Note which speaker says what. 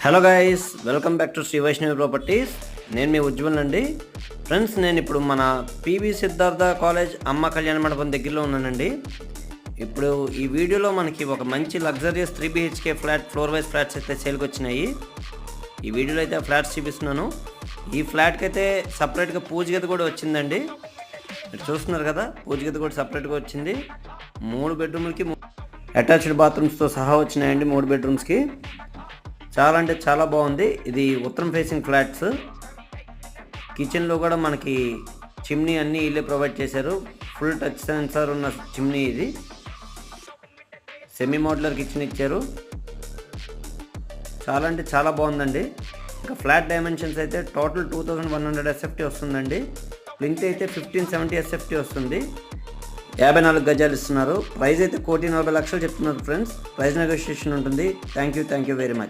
Speaker 1: Hello guys, welcome back to Shri Vaishnavi properties. నేను మీ ఉజ్వల్ అండి. ఫ్రెండ్స్, నేను ఇప్పుడు మన పివి సిద్ధార్థ కాలేజ్ అమ్మ కళ్యాణ మండపం దగ్గరలో ఉన్నానండి. ఇప్పుడు ఈ వీడియోలో మనకి ఒక మంచి luxurious 3 BHK flat, floor wise flats అయితే సేల్కి వచ్చినాయి. ఈ వీడియోలో అయితే ఆ ఫ్లాట్స్ చూపిస్తున్నాను. ఈ ఫ్లాట్కి అయితే సపరేట్గా పూజ గది కూడా వచ్చిందండి. మీరు చూస్తున్నారు కదా, పూజ గది కూడా సపరేట్గా వచ్చింది. 3 బెడ్రూమ్లకి అటాచ్డ్ బాత్రూమ్స్తో సహా వచ్చినాయండి. 3 బెడ్రూమ్స్కి చాలా అంటే చాలా బాగుంది. ఇది ఉత్తరం ఫేసింగ్ ఫ్లాట్స్. కిచెన్లో కూడా మనకి చిమ్నీ అన్నీ ఇల్లే ప్రొవైడ్ చేశారు. ఫుల్ టచ్ సెన్సార్ ఉన్న చిమ్నీ ఇది. సెమీ మోడ్యులర్ కిచెన్ ఇచ్చారు. చాలా అంటే చాలా బాగుందండి. ఇంకా ఫ్లాట్ డైమెన్షన్స్ అయితే టోటల్ 2100 SFT వస్తుందండి. ప్లింత్ అయితే 1570 SFT వస్తుంది. 54 గజాలు ఇస్తున్నారు. ప్రైస్ అయితే 1,40,00,000 చెప్తున్నారు ఫ్రెండ్స్. ప్రైస్ నెగోషియేషన్ ఉంటుంది. Thank you very much.